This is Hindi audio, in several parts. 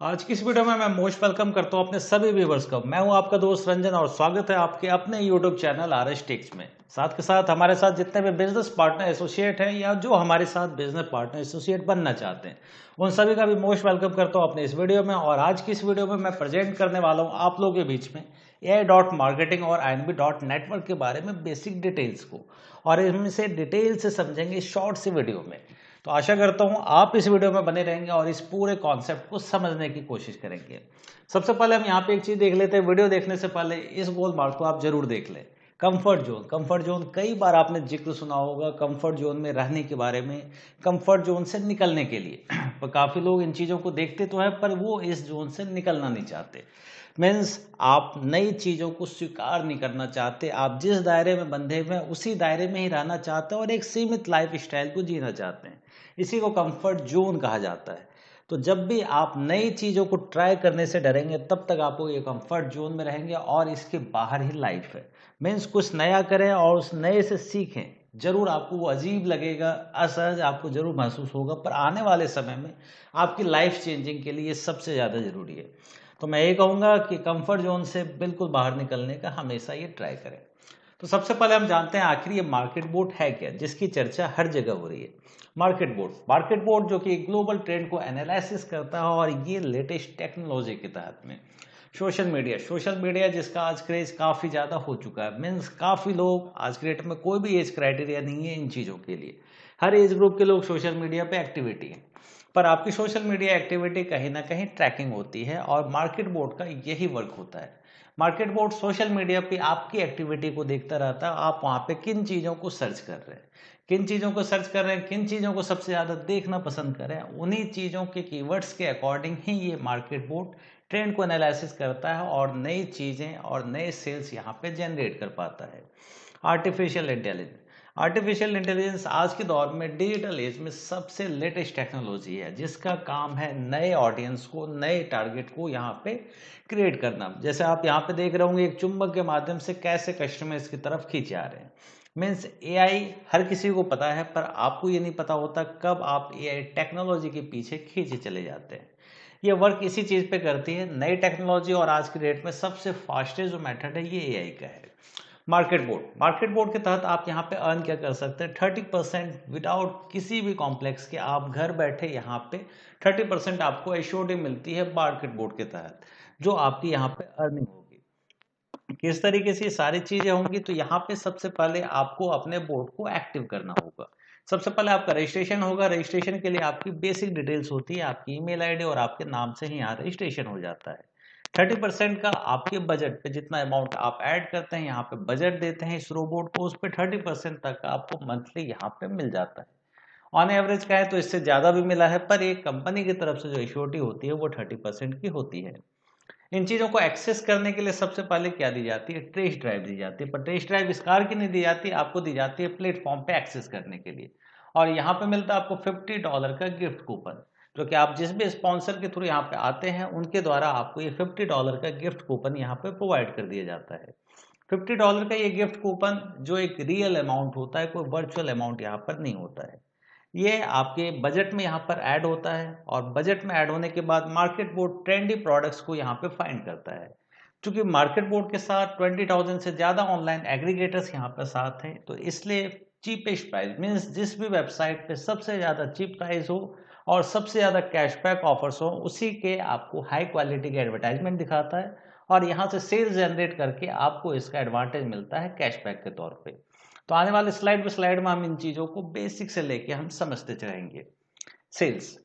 आज की इस वीडियो में मैं मोस्ट वेलकम करता हूं अपने सभी व्यूवर्स का। मैं हूं आपका दोस्त रंजन और स्वागत है आपके अपने YouTube channel R S techs में। साथ के साथ हमारे साथ जितने भी बिजनेस पार्टनर एसोसिएट हैं या जो हमारे साथ बिजनेस पार्टनर एसोसिएट बनना चाहते हैं, उन सभी का भी मोस्ट वेलकम करता हूं अपने इस वीडियो में। और आज की इस वीडियो में मैं प्रेजेंट करने वाला हूँ आप लोगों के बीच में AI.marketing और INB.network के बारे में बेसिक डिटेल्स को, और इनमें से डिटेल से समझेंगे शॉर्ट सी वीडियो में। तो आशा करता हूं आप इस वीडियो में बने रहेंगे और इस पूरे कॉन्सेप्ट को समझने की कोशिश करेंगे। सबसे पहले हम यहाँ पे एक चीज देख लेते हैं। वीडियो देखने से पहले इस गोल मार्क को आप जरूर देख लें। कंफर्ट जोन, कंफर्ट जोन कई बार आपने जिक्र सुना होगा कंफर्ट जोन में रहने के बारे में, कंफर्ट जोन से निकलने के लिए। पर काफी लोग इन चीजों को देखते तो है पर वो इस जोन से निकलना नहीं चाहते। मीन्स आप नई चीजों को स्वीकार नहीं करना चाहते। आप जिस दायरे में बंधे हुए हैं उसी दायरे में ही रहना चाहते हैं और एक सीमित लाइफ स्टाइल को जीना चाहते हैं। इसी को कंफर्ट जोन कहा जाता है। तो जब भी आप नई चीज़ों को ट्राई करने से डरेंगे तब तक आपको ये कंफर्ट जोन में रहेंगे और इसके बाहर ही लाइफ है। मीन्स कुछ नया करें और उस नए से सीखें। जरूर आपको वो अजीब लगेगा, असहज आपको जरूर महसूस होगा, पर आने वाले समय में आपकी लाइफ चेंजिंग के लिए ये सबसे ज़्यादा ज़रूरी है। तो मैं ये कहूँगा कि कंफर्ट जोन से बिल्कुल बाहर निकलने का हमेशा ये ट्राई करें। तो सबसे पहले हम जानते हैं आखिर ये मार्केट बोर्ड है क्या, जिसकी चर्चा हर जगह हो रही है। मार्केट बोर्ड जो कि ग्लोबल ट्रेंड को एनालिसिस करता है और ये लेटेस्ट टेक्नोलॉजी के तहत में सोशल मीडिया जिसका आज क्रेज काफ़ी ज़्यादा हो चुका है। मीन्स काफ़ी लोग आज के डेट में, कोई भी एज क्राइटेरिया नहीं है इन चीज़ों के लिए। हर एज ग्रुप के लोग सोशल मीडिया पे एक्टिविटी है। पर आपकी सोशल मीडिया एक्टिविटी कहीं ना कहीं ट्रैकिंग होती है और मार्केट बोर्ड का यही वर्क होता है। मार्केट बोर्ड सोशल मीडिया पे आपकी एक्टिविटी को देखता रहता है। आप वहाँ पे किन चीज़ों को सर्च कर रहे हैं, किन चीज़ों को सर्च कर रहे हैं, किन चीज़ों को सबसे ज़्यादा देखना पसंद कर रहे हैं, उन्हीं चीज़ों के कीवर्ड्स के अकॉर्डिंग ही ये मार्केट बोर्ड ट्रेंड को एनालिसिस करता है और नई चीज़ें और नए सेल्स यहाँ पे जनरेट कर पाता है। आर्टिफिशियल इंटेलिजेंस आज के दौर में डिजिटल एज में सबसे लेटेस्ट टेक्नोलॉजी है, जिसका काम है नए ऑडियंस को, नए टारगेट को यहाँ पे क्रिएट करना। जैसे आप यहाँ पे देख रहे होंगे एक चुंबक के माध्यम से कैसे कस्टमर्स की तरफ खींचे आ रहे हैं। मीन्स एआई हर किसी को पता है, पर आपको ये नहीं पता होता कब आप एआई टेक्नोलॉजी के पीछे खींचे चले जाते हैं। ये वर्क इसी चीज पे करती है, नई टेक्नोलॉजी, और आज की डेट में सबसे फास्टेस्ट जो मेथड है ये एआई का है। मार्केट बोर्ड के तहत आप यहाँ पे अर्न क्या कर सकते हैं, 30% विदाउट किसी भी कॉम्प्लेक्स के। आप घर बैठे यहाँ पे 30% आपको एश्योरिटी मिलती है मार्केट बोर्ड के तहत, जो आपकी यहाँ पे अर्निंग होगी। किस तरीके से ये सारी चीजें होंगी, तो यहाँ पे सबसे पहले आपको अपने बोर्ड को एक्टिव करना होगा। सबसे पहले आपका रजिस्ट्रेशन होगा। रजिस्ट्रेशन के लिए आपकी बेसिक डिटेल्स होती है, आपकी ईमेल आईडी और आपके नाम से ही यहाँ रजिस्ट्रेशन हो जाता है। 30% का आपके बजट पे जितना अमाउंट आप ऐड करते हैं, यहाँ पे बजट देते हैं इस रोबोट को, उस पर 30% तक आपको मंथली यहाँ पे मिल जाता है। ऑन एवरेज का है तो इससे ज़्यादा भी मिला है, पर एक कंपनी की तरफ से जो इश्योरिटी होती है वो 30% की होती है। इन चीज़ों को एक्सेस करने के लिए सबसे पहले क्या दी जाती है, टेस्ट ड्राइव दी जाती है। पर टेस्ट ड्राइव इस कार की नहीं दी जाती, आपको दी जाती है प्लेटफॉर्म पे एक्सेस करने के लिए। और यहाँ पे मिलता है आपको $50 का गिफ्ट कूपन, जो कि आप जिस भी स्पॉन्सर के थ्रू यहाँ पे आते हैं उनके द्वारा आपको ये $50 का गिफ्ट कूपन यहाँ पे प्रोवाइड कर दिया जाता है। $50 का ये गिफ्ट कूपन जो एक रियल अमाउंट होता है, कोई वर्चुअल अमाउंट यहाँ पर नहीं होता है। ये आपके बजट में यहाँ पर ऐड होता है और बजट में ऐड होने के बाद मार्केट बोर्ड ट्रेंडी प्रोडक्ट्स को यहाँ पे फाइंड करता है। क्योंकि मार्केट बोर्ड के साथ 20,000 से ज़्यादा ऑनलाइन एग्रीगेटर्स यहाँ पर साथ हैं, तो इसलिए चीपेस्ट प्राइस, मीन्स जिस भी वेबसाइट पे सबसे ज़्यादा चीप प्राइस हो और सबसे ज़्यादा कैशबैक ऑफर्स हो, उसी के आपको हाई क्वालिटी के एडवर्टाइजमेंट दिखाता है और यहाँ से सेल्स जनरेट करके आपको इसका एडवांटेज मिलता है कैशबैक के तौर पर। तो आने वाले स्लाइड बाय स्लाइड में हम इन चीज़ों को बेसिक से लेके हम समझते चलेंगे। सेल्स,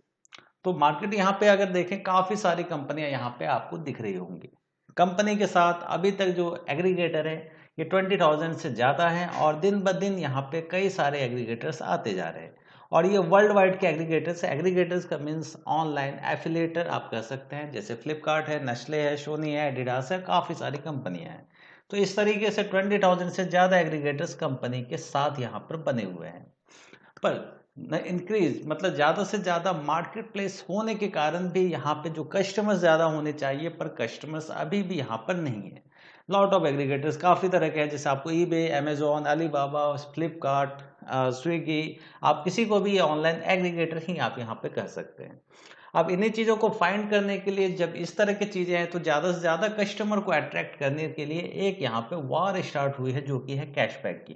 तो मार्केट यहाँ पे अगर देखें काफ़ी सारी कंपनियां यहाँ पे आपको दिख रही होंगी। कंपनी के साथ अभी तक जो एग्रीगेटर है ये 20,000 से ज़्यादा हैं और दिन ब दिन यहाँ पे कई सारे एग्रीगेटर्स आते जा रहे हैं। और ये वर्ल्ड वाइड के एग्रीगेटर्स का मीन्स ऑनलाइन एफिलिएटर आप कह सकते हैं। जैसे फ्लिपकार्ट है, नेस्ले है, सोनी है, एडिडास है, काफ़ी सारी कंपनियां हैं। तो इस तरीके से 20,000 से ज़्यादा एग्रीगेटर्स कंपनी के साथ यहाँ पर बने हुए हैं। पर इंक्रीज मतलब ज़्यादा से ज़्यादा मार्केट प्लेस होने के कारण भी यहाँ पे जो कस्टमर्स ज़्यादा होने चाहिए, पर कस्टमर्स अभी भी यहाँ पर नहीं है। लॉट ऑफ एग्रीगेटर्स काफ़ी तरह के हैं, जैसे आपको eBay, Amazon, Alibaba, Flipkart, Swiggy, आप किसी को भी ऑनलाइन एग्रीगेटर ही आप यहाँ पे कह सकते हैं। अब इन्हीं चीज़ों को फाइंड करने के लिए जब इस तरह की चीज़ें हैं तो ज़्यादा से ज़्यादा कस्टमर को अट्रैक्ट करने के लिए एक यहाँ पे वार स्टार्ट हुई है, जो कि है कैशबैक की,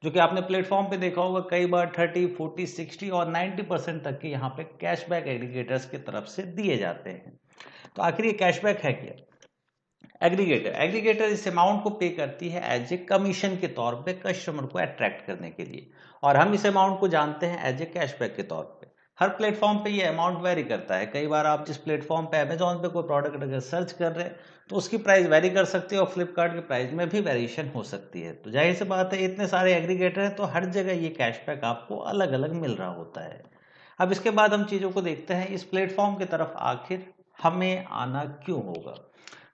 जो कि आपने प्लेटफॉर्म पे देखा होगा कई बार 30, 40, 60 और 90% तक के यहाँ पे कैशबैक एग्रीगेटर्स की तरफ से दिए जाते हैं। तो आखिर ये कैशबैक है क्या? एग्रीगेटर इस अमाउंट को पे करती है एज ए कमीशन के तौर पे कस्टमर को अट्रैक्ट करने के लिए, और हम इस अमाउंट को जानते हैं एज ए कैशबैक के तौर पे। हर प्लेटफॉर्म पे ये अमाउंट वेरी करता है। कई बार आप जिस प्लेटफॉर्म पे अमेजोन पे कोई प्रोडक्ट अगर सर्च कर रहे हैं तो उसकी प्राइस वेरी कर सकती है, और फ्लिपकार्ट की प्राइस में भी वेरिएशन हो सकती है। तो जाहिर सी बात है, इतने सारे एग्रीगेटर हैं तो हर जगह ये कैशबैक आपको अलग अलग मिल रहा होता है। अब इसके बाद हम चीज़ों को देखते हैं, इस प्लेटफॉर्म की तरफ आखिर हमें आना क्यों होगा।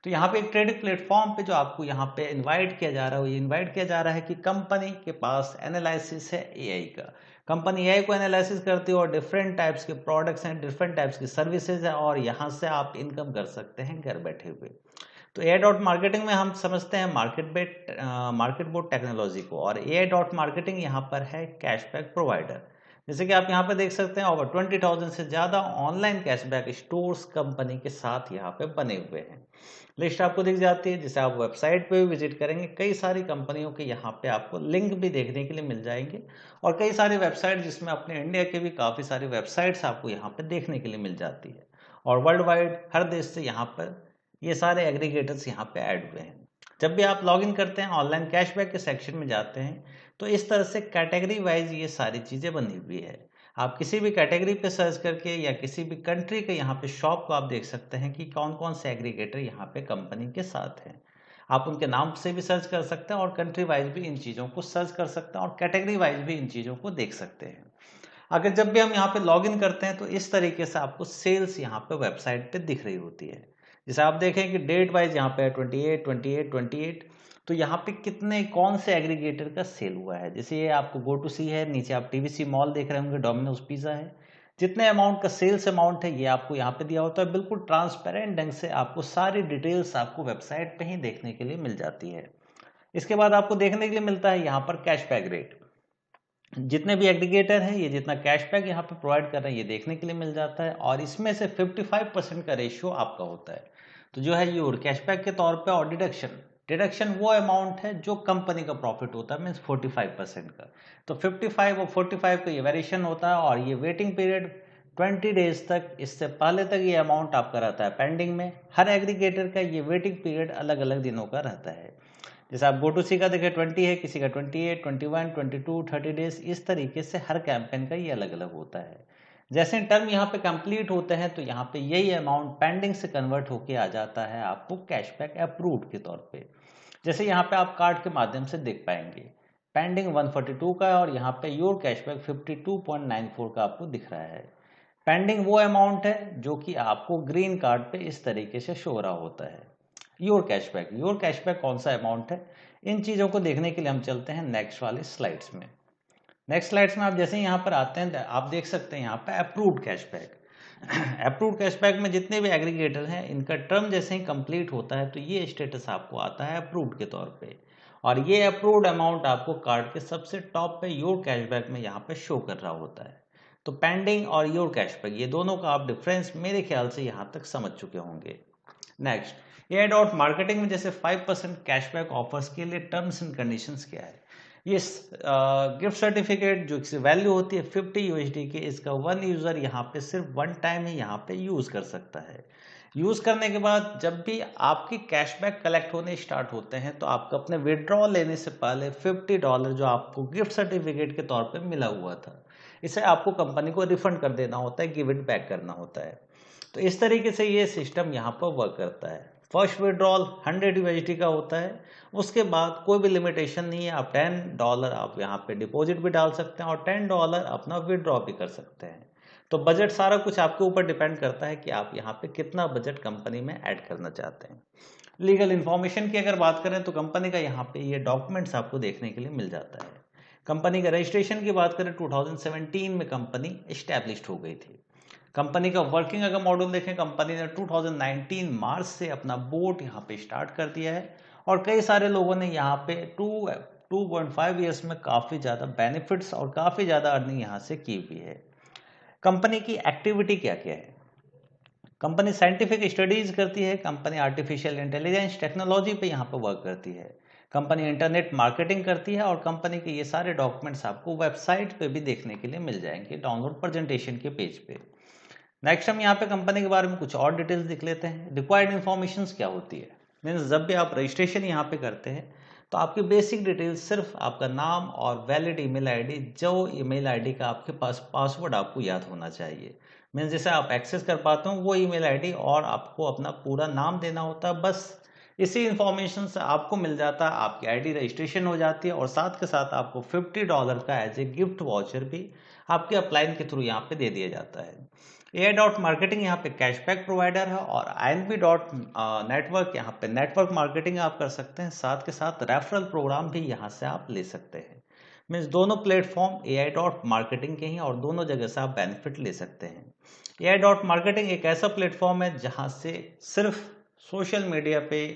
तो यहाँ पे एक ट्रेडिंग प्लेटफॉर्म पे जो आपको यहाँ पे इनवाइट किया जा रहा है, वो ये इनवाइट किया जा रहा है कि कंपनी के पास एनालिसिस है एआई का। कंपनी एआई को एनालिसिस करती है और डिफरेंट टाइप्स के प्रोडक्ट्स हैं, डिफरेंट टाइप्स की सर्विसेज है, और यहाँ से आप इनकम कर सकते हैं घर बैठे हुए। तो एआई डॉट मार्केटिंग में हम समझते हैं मार्केट बोर्ड टेक्नोलॉजी को, और एआई डॉट मार्केटिंग यहाँ पर है कैशबैक प्रोवाइडर। जैसे कि आप यहाँ पे देख सकते हैं, ओवर 20,000 से ज़्यादा ऑनलाइन कैशबैक स्टोर्स कंपनी के साथ यहाँ पे बने हुए हैं। लिस्ट आपको दिख जाती है, जिसे आप वेबसाइट पे भी विजिट करेंगे, कई सारी कंपनियों के यहाँ पे आपको लिंक भी देखने के लिए मिल जाएंगे, और कई सारी वेबसाइट जिसमें अपने इंडिया के भी काफ़ी सारी वेबसाइट्स आपको यहाँ पे देखने के लिए मिल जाती है, और वर्ल्ड वाइड हर देश से यहाँ पर ये सारे एग्रीगेटर्स यहाँ पे ऐड हुए हैं। जब भी आप लॉगिन करते हैं, ऑनलाइन कैशबैक के सेक्शन में जाते हैं, तो इस तरह से कैटेगरी वाइज ये सारी चीज़ें बनी हुई है। आप किसी भी कैटेगरी पे सर्च करके या किसी भी कंट्री के यहाँ पे शॉप को आप देख सकते हैं कि कौन कौन से एग्रीगेटर यहाँ पे कंपनी के साथ हैं। आप उनके नाम से भी सर्च कर सकते हैं, और कंट्री वाइज भी इन चीज़ों को सर्च कर सकते हैं, और कैटेगरी वाइज भी इन चीज़ों को देख सकते हैं। अगर जब भी हम यहाँ पे लॉगिन करते हैं तो इस तरीके से आपको सेल्स यहाँ पे वेबसाइट पे दिख रही होती है। जैसे आप देखें कि डेट वाइज यहाँ पे 28, 28, 28, तो यहाँ पे कितने कौन से एग्रीगेटर का सेल हुआ है। जैसे ये आपको गो टू सी है, नीचे आप टीवीसी मॉल देख रहे होंगे, डोमिनोज पिज़्ज़ा है। जितने अमाउंट का सेल्स अमाउंट है ये आपको यहाँ पे दिया होता है, बिल्कुल ट्रांसपेरेंट ढंग से आपको सारी डिटेल्स आपको वेबसाइट पे ही देखने के लिए मिल जाती है। इसके बाद आपको देखने के लिए मिलता है यहाँ पर कैशबैक रेट। जितने भी एग्रीगेटर हैं ये जितना कैशबैक यहाँ पे प्रोवाइड कर रहे हैं ये देखने के लिए मिल जाता है, और इसमें से 55% का रेशियो आपका होता है। तो जो है ये कैशबैक के तौर पे, और डिडक्शन वो अमाउंट है जो कंपनी का प्रॉफिट होता है, मीन्स 45% का। तो 55 और 45 का ये वेरिएशन होता है, और ये वेटिंग पीरियड 20 डेज तक, इससे पहले तक ये अमाउंट आपका रहता है पेंडिंग में। हर एग्रीगेटर का ये वेटिंग पीरियड अलग अलग दिनों का रहता है। जैसे आप गो टू सी का देखें 20 है, किसी का 28, 21, 22, 30 डेज, इस तरीके से हर कैंपेन का ये अलग अलग होता है। जैसे टर्म यहाँ पे कंप्लीट होते हैं तो यहाँ पे यही अमाउंट पेंडिंग से कन्वर्ट होके आ जाता है आपको कैशबैक अप्रूव्ड के तौर पे। जैसे यहाँ पे आप कार्ड के माध्यम से देख पाएंगे, पेंडिंग 142 का है, और यहाँ पे योर कैशबैक 52.94 का आपको दिख रहा है। पेंडिंग वो अमाउंट है जो कि आपको ग्रीन कार्ड पे इस तरीके से शो रहा होता है। योर कैशबैक कौन सा अमाउंट है, इन चीज़ों को देखने के लिए हम चलते हैं नेक्स्ट वाले स्लाइड्स में। नेक्स्ट स्लाइड्स में आप जैसे यहाँ पर आते हैं, आप देख सकते हैं यहाँ पे अप्रूव्ड कैशबैक। अप्रूव्ड कैशबैक में जितने भी एग्रीगेटर हैं, इनका टर्म जैसे ही कंप्लीट होता है तो ये स्टेटस आपको आता है अप्रूव्ड के तौर पे, और ये अप्रूव्ड अमाउंट आपको कार्ड के सबसे टॉप पे योर कैशबैक में यहाँ पे शो कर रहा होता है। तो पेंडिंग और योर कैशबैक, ये दोनों का आप डिफरेंस मेरे ख्याल से यहाँ तक समझ चुके होंगे। नेक्स्ट, एआई डॉट मार्केटिंग में जैसे 5% कैशबैक ऑफर्स के लिए टर्म्स एंड कंडीशंस क्या है। ये गिफ्ट सर्टिफिकेट जो वैल्यू होती है 50 यूएसडी की, इसका वन यूज़र यहाँ पे सिर्फ वन टाइम ही यहाँ पे यूज़ कर सकता है। यूज़ करने के बाद जब भी आपकी कैशबैक कलेक्ट होने स्टार्ट होते हैं तो आपको अपने विड्रॉ लेने से पहले $50 जो आपको गिफ्ट सर्टिफिकेट के तौर पे मिला हुआ था, इसे आपको कंपनी को रिफंड कर देना होता है, गिव इट बैक करना होता है। तो इस तरीके से ये सिस्टम यहाँ पर वर्क करता है। फर्स्ट विड्रॉल 100 यूएसडी का होता है, उसके बाद कोई भी लिमिटेशन नहीं है, आप $10 आप यहाँ पे डिपॉजिट भी डाल सकते हैं, और $10 अपना विड्रॉ भी कर सकते हैं। तो बजट सारा कुछ आपके ऊपर डिपेंड करता है कि आप यहाँ पे कितना बजट कंपनी में ऐड करना चाहते हैं। लीगल इन्फॉर्मेशन की अगर बात करें तो कंपनी का यहाँ पे ये डॉक्यूमेंट्स आपको देखने के लिए मिल जाता है। कंपनी का रजिस्ट्रेशन की बात करें 2017 में कंपनी एस्टैब्लिश्ड हो गई थी। कंपनी का वर्किंग अगर मॉडल देखें, कंपनी ने 2019 मार्च से अपना बोर्ड यहाँ पे स्टार्ट कर दिया है, और कई सारे लोगों ने यहाँ पे 2.5 ईयर्स में काफ़ी ज़्यादा बेनिफिट्स और काफ़ी ज़्यादा अर्निंग यहाँ से की हुई है। कंपनी की एक्टिविटी क्या क्या है, कंपनी साइंटिफिक स्टडीज करती है, कंपनी आर्टिफिशियल इंटेलिजेंस टेक्नोलॉजी पे यहाँ पे वर्क करती है, कंपनी इंटरनेट मार्केटिंग करती है और कंपनी के ये सारे डॉक्यूमेंट्स आपको वेबसाइट पे भी देखने के लिए मिल जाएंगे डाउनलोड प्रेजेंटेशन के पेज पे। नेक्स्ट हम यहाँ पे कंपनी के बारे में कुछ और डिटेल्स देख लेते हैं। रिक्वायर्ड इन्फॉर्मेशन क्या होती है, मीन्स जब भी आप रजिस्ट्रेशन यहाँ पे करते हैं तो आपकी बेसिक डिटेल्स सिर्फ आपका नाम और वैलिड ईमेल आईडी, जो ईमेल आईडी का आपके पास पासवर्ड आपको याद होना चाहिए, मीन्स जैसे आप एक्सेस कर पाते हो वो ईमेल आईडी, और आपको अपना पूरा नाम देना होता है। बस इसी इंफॉर्मेशन से आपको मिल जाता है, आपकी आईडी रजिस्ट्रेशन हो जाती है और साथ के साथ आपको $50 का एज ए गिफ्ट वाउचर भी आपके अपलाइन के थ्रू यहाँ पे दे दिया जाता है। AI डॉट मार्केटिंग यहाँ पे कैशबैक प्रोवाइडर है और INB डॉट नेटवर्क यहाँ पे नेटवर्क मार्केटिंग आप कर सकते हैं, साथ के साथ रेफरल प्रोग्राम भी यहाँ से आप ले सकते हैं। मीन्स दोनों प्लेटफॉर्म AI डॉट मार्केटिंग के ही और दोनों जगह से आप बेनिफिट ले सकते हैं। AI डॉट मार्केटिंग एक ऐसा प्लेटफॉर्म है जहाँ से सिर्फ सोशल मीडिया पे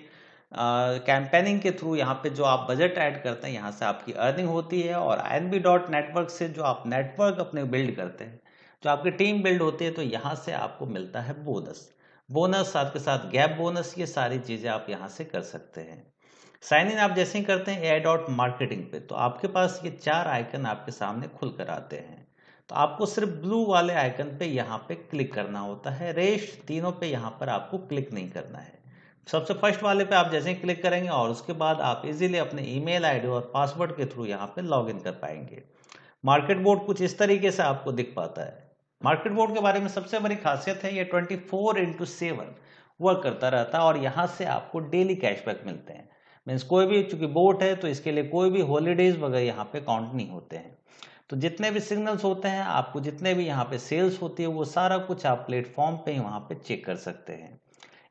कैंपेनिंग के थ्रू यहाँ पे जो आप बजट ऐड करते हैं यहाँ से आपकी अर्निंग होती है, और INB डॉट नेटवर्क से जो आप नेटवर्क अपने बिल्ड करते हैं, जो आपकी टीम बिल्ड होती है, तो यहाँ से आपको मिलता है बोनस साथ के साथ गैप बोनस, ये सारी चीज़ें आप यहाँ से कर सकते हैं। साइन इन आप जैसे ही करते हैं AI डॉट मार्केटिंग पे, तो आपके पास ये 4 आइकन आपके सामने खुल कर आते हैं। तो आपको सिर्फ ब्लू वाले आइकन पे यहाँ पे क्लिक करना होता है, रेस्ट तीनों पे यहाँ पर आपको क्लिक नहीं करना है। सबसे फर्स्ट वाले पे आप जैसे ही क्लिक करेंगे और उसके बाद आप इजीली अपने ईमेल आईडी और पासवर्ड के थ्रू यहाँ पे लॉगिन कर पाएंगे। मार्केट बोर्ड कुछ इस तरीके से आपको दिख पाता है। मार्केट बोर्ड के बारे में सबसे बड़ी खासियत है ये 24/7 वर्क करता रहता है और यहाँ से आपको डेली कैशबैक मिलते हैं। मीन्स कोई भी, चूंकि बोट है तो इसके लिए कोई भी हॉलीडेज वगैरह यहाँ पे काउंट नहीं होते हैं। तो जितने भी सिग्नल्स होते हैं, आपको जितने भी यहाँ पे सेल्स होती है, वो सारा कुछ आप प्लेटफॉर्म पे ही वहाँ पे चेक कर सकते हैं।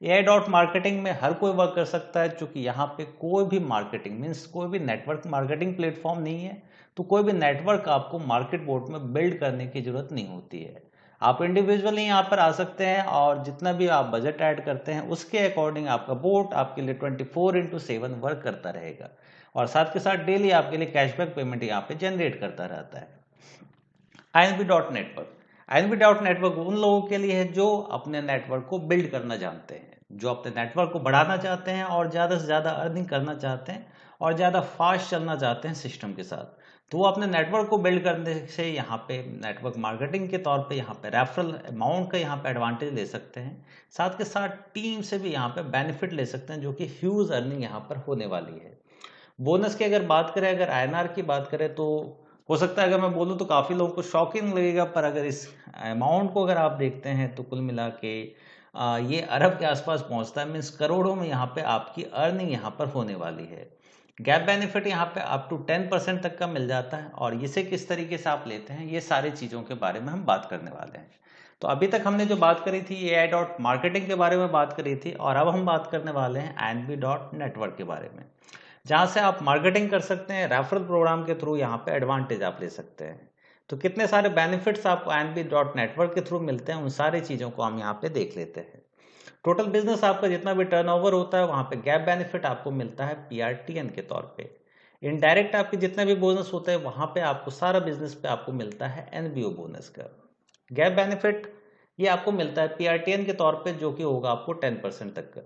AI डॉट मार्केटिंग में हर कोई वर्क कर सकता है, क्योंकि यहाँ पे कोई भी मार्केटिंग मीन्स कोई भी नेटवर्क मार्केटिंग प्लेटफॉर्म नहीं है, तो कोई भी नेटवर्क आपको मार्केट बोर्ड में बिल्ड करने की जरूरत नहीं होती है। आप इंडिविजुअली यहाँ पर आ सकते हैं और जितना भी आप बजट ऐड करते हैं उसके अकॉर्डिंग आपका बोर्ड आपके लिए 24/7 वर्क करता रहेगा, और साथ के साथ डेली आपके लिए कैशबैक पेमेंट यहाँ पे जनरेट करता रहता है। INB dot network, INB dot network उन लोगों के लिए है जो अपने नेटवर्क को बिल्ड करना जानते हैं, जो अपने नेटवर्क को बढ़ाना चाहते हैं और ज़्यादा से ज़्यादा अर्निंग करना चाहते हैं और ज़्यादा फास्ट चलना चाहते हैं सिस्टम के साथ। तो वो अपने नेटवर्क को बिल्ड करने से यहाँ पे नेटवर्क मार्केटिंग के तौर पे यहाँ पे रेफरल अमाउंट का यहाँ पे एडवांटेज ले सकते हैं, साथ के साथ टीम से भी यहाँ पे बेनिफिट ले सकते हैं, जो कि ह्यूज अर्निंग यहाँ पर होने वाली है। बोनस की अगर बात करें, अगर INR की बात करें, तो हो सकता है अगर मैं बोलूँ तो काफ़ी लोगों को शॉकिंग लगेगा, पर अगर इस अमाउंट को अगर आप देखते हैं तो कुल मिला के ये अरब के आसपास पहुंचता है। मीन्स करोड़ों में यहाँ पे आपकी अर्निंग यहाँ पर होने वाली है। गैप बेनिफिट यहाँ पे अप टू 10% तक का मिल जाता है, और इसे किस तरीके से आप लेते हैं, ये सारी चीज़ों के बारे में हम बात करने वाले हैं। तो अभी तक हमने जो बात करी थी AI डॉट मार्केटिंग के बारे में बात करी थी, और अब हम बात करने वाले हैं INB डॉट नेटवर्क के बारे में, जहाँ से आप मार्केटिंग कर सकते हैं, रेफरल प्रोग्राम के थ्रू यहाँ पे एडवांटेज आप ले सकते हैं। तो कितने सारे बेनिफिट्स आपको INB डॉट नेटवर्क के थ्रू मिलते हैं, उन सारी चीज़ों को हम यहाँ पे देख लेते हैं। टोटल बिजनेस आपका जितना भी टर्नओवर होता है, वहाँ पे गैप बेनिफिट आपको मिलता है PRTN के तौर पे। इनडायरेक्ट आपके जितने भी बोनस होते हैं, वहाँ पे आपको सारा बिजनेस पे आपको मिलता है NBO बोनस का। गैप बेनिफिट ये आपको मिलता है PRTN के तौर पे, जो कि होगा आपको 10% तक का।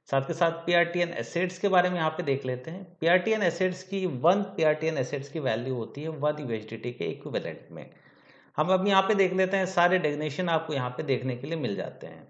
साथ के साथ PRTN एसेट्स के बारे में यहाँ पे देख लेते हैं। PRTN एसेट्स की 1 PRTN एसेट्स की वैल्यू होती है 1 USDT के इक्विवेलेंट में। हम अब यहाँ पे देख लेते हैं, सारे डेफिनेशन आपको यहाँ पे देखने के लिए मिल जाते हैं,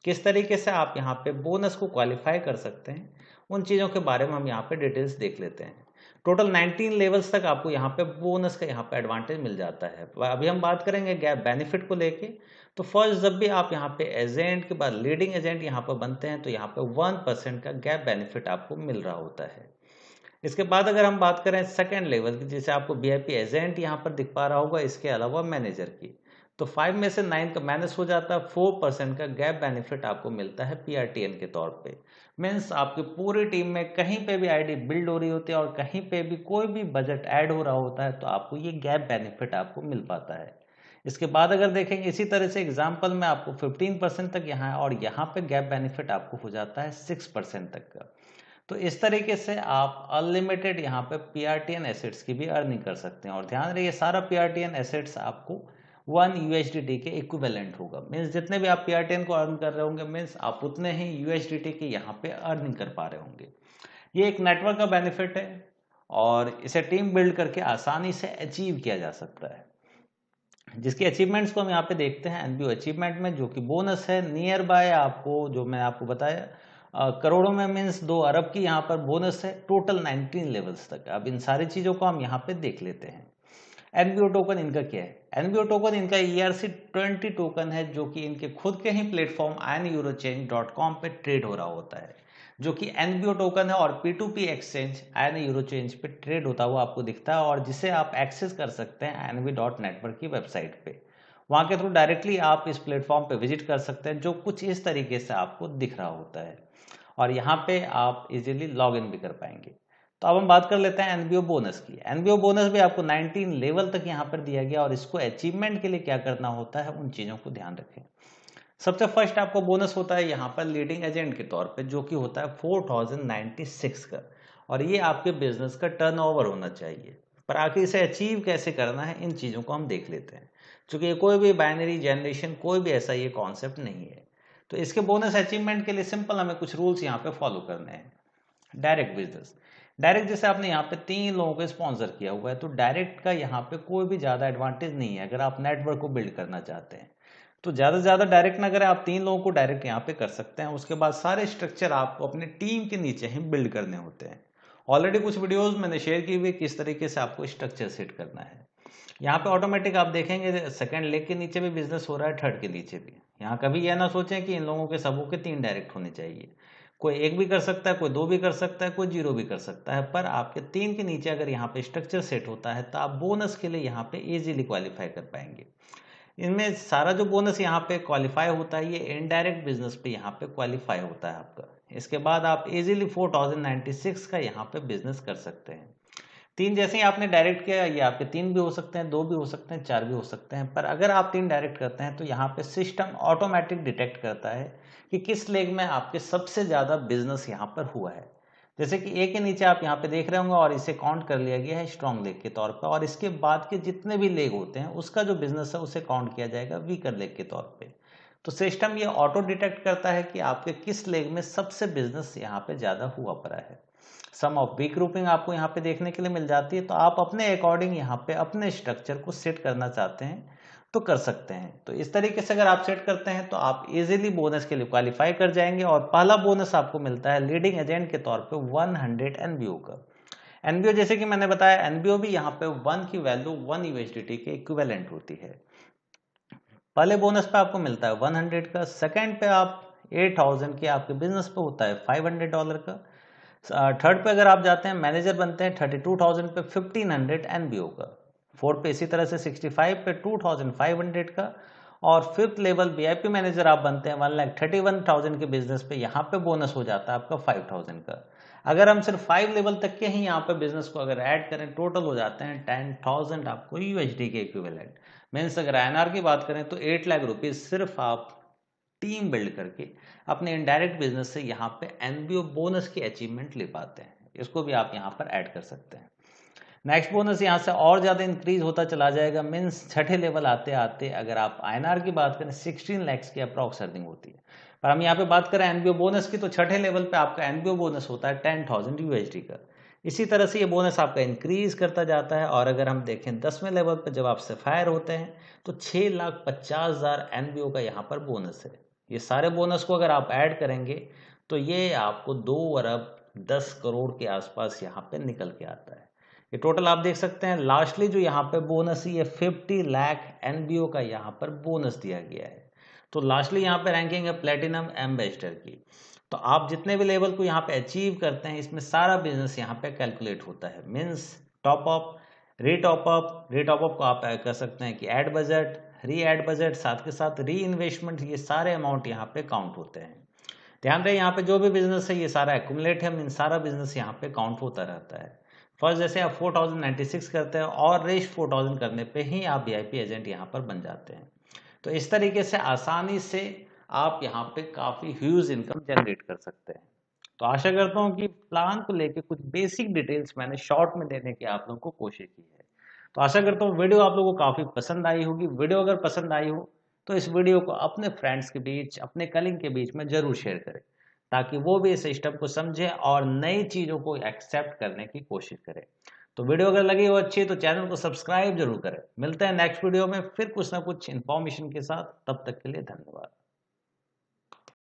किस तरीके से आप यहाँ पे बोनस को क्वालिफाई कर सकते हैं, उन चीज़ों के बारे में हम यहाँ पे डिटेल्स देख लेते हैं। टोटल 19 लेवल्स तक आपको यहाँ पे बोनस का यहाँ पे एडवांटेज मिल जाता है। अभी हम बात करेंगे गैप बेनिफिट को लेके। तो फर्स्ट, जब भी आप यहाँ पे एजेंट के बाद लीडिंग एजेंट यहाँ पर बनते हैं, तो यहाँ पे 1% का गैप बेनिफिट आपको मिल रहा होता है। इसके बाद अगर हम बात करें सेकेंड लेवल की, जैसे आपको VIP एजेंट यहाँ पर दिख पा रहा होगा, इसके अलावा मैनेजर की, तो 5 में से 9 का माइनस हो जाता है, 4% का गैप बेनिफिट आपको मिलता है PRTN के तौर पे। मीन्स आपकी पूरी टीम में कहीं पे भी आईडी बिल्ड हो रही होती है और कहीं पे भी कोई भी बजट ऐड हो रहा होता है, तो आपको ये गैप बेनिफिट आपको मिल पाता है। इसके बाद अगर देखेंगे इसी तरह से एग्जाम्पल में, आपको 15% तक यहाँ है, और यहाँ पे गैप बेनिफिट आपको हो जाता है 6% तक का। तो इस तरीके से आप अनलिमिटेड यहाँ पे PRTN एसेट्स की भी अर्निंग कर सकते हैं। और ध्यान रहे, ये सारा PRTN एसेट्स आपको 1 USDT के इक्विवेलेंट होगा। मीन्स जितने भी आप PR10 को अर्न कर रहे होंगे, मीन्स आप उतने ही USDT के यहाँ पे अर्निंग कर पा रहे होंगे। ये एक नेटवर्क का बेनिफिट है और इसे टीम बिल्ड करके आसानी से अचीव किया जा सकता है। जिसकी अचीवमेंट्स को हम यहाँ पे देखते हैं एनबीओ अचीवमेंट में, जो कि बोनस है नियर बाय आपको, जो मैं आपको बताया करोड़ों में, मीन्स 2 अरब की यहाँ पर बोनस है टोटल 19 लेवल्स तक। अब इन सारी चीज़ों को हम यहाँ पे देख लेते हैं। एनबीओ टोकन इनका क्या है? एनबीओ टोकन इनका ERC20 टोकन है, जो कि इनके खुद के ही प्लेटफॉर्म ironEuroChange.com पे ट्रेड हो रहा होता है, जो कि एनबीओ टोकन है और P2P एक्सचेंज ironEuroChange पे ट्रेड होता हुआ आपको दिखता है, और जिसे आप एक्सेस कर सकते हैं anvi.network की वेबसाइट पे। वहां के थ्रू डायरेक्टली आप इस प्लेटफॉर्म पे विजिट कर सकते हैं, जो कुछ इस तरीके से आपको दिख रहा होता है, और यहाँ पे आप इजीली लॉग इन भी कर पाएंगे। तो अब हम बात कर लेते हैं एनबीओ बोनस की। एनबीओ बोनस भी आपको 19 लेवल तक यहाँ पर दिया गया, और इसको अचीवमेंट के लिए क्या करना होता है, उन चीज़ों को ध्यान रखें। सबसे फर्स्ट आपको बोनस होता है यहाँ पर लीडिंग एजेंट के तौर पे, जो कि होता है 4096 का, और ये आपके बिजनेस का टर्नओवर होना चाहिए। पर आखिर इसे अचीव कैसे करना है, इन चीज़ों को हम देख लेते हैं, क्योंकि ये कोई भी बाइनरी जनरेशन, कोई भी ऐसा ये कॉन्सेप्ट नहीं है। तो इसके बोनस अचीवमेंट के लिए सिंपल हमें कुछ रूल्स यहाँ पे फॉलो करने हैं। डायरेक्ट बिजनेस, डायरेक्ट जैसे आपने यहाँ पे 3 लोगों को स्पॉन्सर किया हुआ है, तो डायरेक्ट का यहाँ पे कोई भी ज़्यादा एडवांटेज नहीं है। अगर आप नेटवर्क को बिल्ड करना चाहते हैं तो ज़्यादा से ज़्यादा डायरेक्ट ना करें, आप 3 लोगों को डायरेक्ट यहाँ पे कर सकते हैं। उसके बाद सारे स्ट्रक्चर आपको अपनी टीम के नीचे ही बिल्ड करने होते हैं। ऑलरेडी कुछ वीडियोस मैंने शेयर की हुई किस तरीके से आपको स्ट्रक्चर सेट करना है। यहाँ पे ऑटोमेटिक आप देखेंगे सेकंड लेग के नीचे भी बिजनेस हो रहा है, थर्ड के नीचे भी। यहाँ कभी यह ना सोचें कि इन लोगों के सबों के 3 डायरेक्ट होने चाहिए। कोई 1 भी कर सकता है, कोई 2 भी कर सकता है, कोई 0 भी कर सकता है, पर आपके 3 के नीचे अगर यहाँ पे स्ट्रक्चर सेट होता है तो आप बोनस के लिए यहाँ पे इजीली क्वालिफाई कर पाएंगे। इनमें सारा जो बोनस यहाँ पे क्वालिफाई होता है, ये इनडायरेक्ट बिजनेस पे यहाँ पे क्वालिफाई होता है आपका। इसके बाद आप इजीली 4096 का यहाँ पे बिजनेस कर सकते हैं। 3 जैसे ही आपने डायरेक्ट किया, ये आपके 3 भी हो सकते हैं, 2 भी हो सकते हैं, 4 भी हो सकते हैं, पर अगर आप 3 डायरेक्ट करते हैं तो यहाँ पे सिस्टम ऑटोमेटिक डिटेक्ट करता है कि किस लेग में आपके सबसे ज़्यादा बिजनेस यहाँ पर हुआ है। जैसे कि ए के नीचे आप यहाँ पे देख रहे होंगे, और इसे काउंट कर लिया गया है स्ट्रॉन्ग लेग के तौर पर, और इसके बाद के जितने भी लेग होते हैं उसका जो बिजनेस है उसे काउंट किया जाएगा वीकर लेग के तौर पे। तो सिस्टम ये ऑटो डिटेक्ट करता है कि आपके किस लेग में सबसे बिजनेस यहाँ पे ज़्यादा हुआ पड़ा है। सम ऑफ वीक ग्रुपिंग आपको यहाँ पे देखने के लिए मिल जाती है, तो आप अपने अकॉर्डिंग यहाँ पे अपने स्ट्रक्चर को सेट करना चाहते हैं तो कर सकते हैं। तो इस तरीके से अगर आप सेट करते हैं तो आप इजीली बोनस के लिए क्वालिफाई कर जाएंगे, और पहला बोनस आपको मिलता है लीडिंग एजेंट के तौर पे 100 एनबीओ का। एनबीओ जैसे कि मैंने बताया, एनबीओ भी यहाँ पे 1 की वैल्यू 1 यूएसडीटी के इक्विवेलेंट होती है। पहले बोनस पे आपको मिलता है 100 का, सेकेंड पे आप 8000 के आपके बिजनेस पे होता है $500 का, थर्ड पे अगर आप जाते हैं मैनेजर बनते हैं 32,000 पे 1500 एनबीओ का, फोर्थ पे इसी तरह से 65 पे 2500 का, और फिफ्थ लेवल वीआईपी मैनेजर आप बनते हैं 1,31,000 के बिजनेस पे, यहाँ पे बोनस हो जाता है आपका 5000 का। अगर हम सिर्फ 5 लेवल तक के ही यहाँ पे बिजनेस को अगर ऐड करें, टोटल हो जाते हैं 10,000 आपको यूएसडी के इक्विवेलेंट। मीन्स अगर आईएनआर की बात करें तो 8 लाख रुपीज सिर्फ आप टीम बिल्ड करके अपने इनडायरेक्ट बिजनेस से यहाँ पे एनबीओ बोनस की अचीवमेंट ले पाते हैं। इसको भी आप यहाँ पर ऐड कर सकते हैं। नेक्स्ट बोनस यहाँ से और ज़्यादा इंक्रीज होता चला जाएगा। मीन्स छठे लेवल आते आते अगर आप आईएनआर की बात करें 16 लैक्स की अप्रॉक्स अर्निंग होती है, पर हम यहाँ पे बात करें एनबीओ बोनस की, तो छठे लेवल पे आपका एनबीओ बोनस होता है 10,000 यूएसडी का। इसी तरह से ये बोनस आपका इंक्रीज करता जाता है, और अगर हम देखें 10वें लेवल पर जब आप सफायर होते हैं तो 6,50,000 एनबीओ का यहाँ पर बोनस है। ये सारे बोनस को अगर आप ऐड करेंगे तो ये आपको 2 अरब 10 करोड़ के आसपास यहाँ पे निकल के आता है। ये टोटल आप देख सकते हैं। लास्टली जो यहाँ पे बोनस है, ये 50 लाख एनबीओ का यहाँ पर बोनस दिया गया है। तो लास्टली यहाँ पे रैंकिंग है प्लेटिनम एम्बेसडर की। तो आप जितने भी लेवल को यहाँ पे अचीव करते हैं, इसमें सारा बिजनेस यहाँ पे कैलकुलेट होता है। मीन्स टॉप अप, रीटॉप अप को आप कर सकते हैं कि ऐड बजट, री एड बजट, साथ के साथ री इन्वेस्टमेंट, ये सारे अमाउंट यहाँ पे काउंट होते हैं। ध्यान रहे यहाँ पे जो भी बिजनेस है ये सारा एक्यूमुलेट है, मीन सारा बिजनेस यहाँ पे काउंट होता रहता है। फर्स्ट जैसे आप 4096 करते हैं और रेस्ट 4000 करने पे ही आप वीआईपी एजेंट यहाँ पर बन जाते हैं। तो इस तरीके से आसानी से आप यहाँ पे काफ़ी ह्यूज इनकम जनरेट कर सकते हैं। तो आशा करता हूँ कि प्लान को लेके कुछ बेसिक डिटेल्स मैंने शॉर्ट में देने की आप लोगों को कोशिश की है। तो आशा करता हूँ वीडियो आप लोगों को काफ़ी पसंद आई होगी। वीडियो अगर पसंद आई हो तो इस वीडियो को अपने फ्रेंड्स के बीच, अपने कलीग के बीच में ज़रूर शेयर करें, ताकि वो भी इस सिस्टम को समझें और नई चीज़ों को एक्सेप्ट करने की कोशिश करें। तो वीडियो अगर लगी हो अच्छी तो चैनल को सब्सक्राइब जरूर करें। मिलते हैं नेक्स्ट वीडियो में फिर कुछ ना कुछ इन्फॉर्मेशन के साथ। तब तक के लिए धन्यवाद।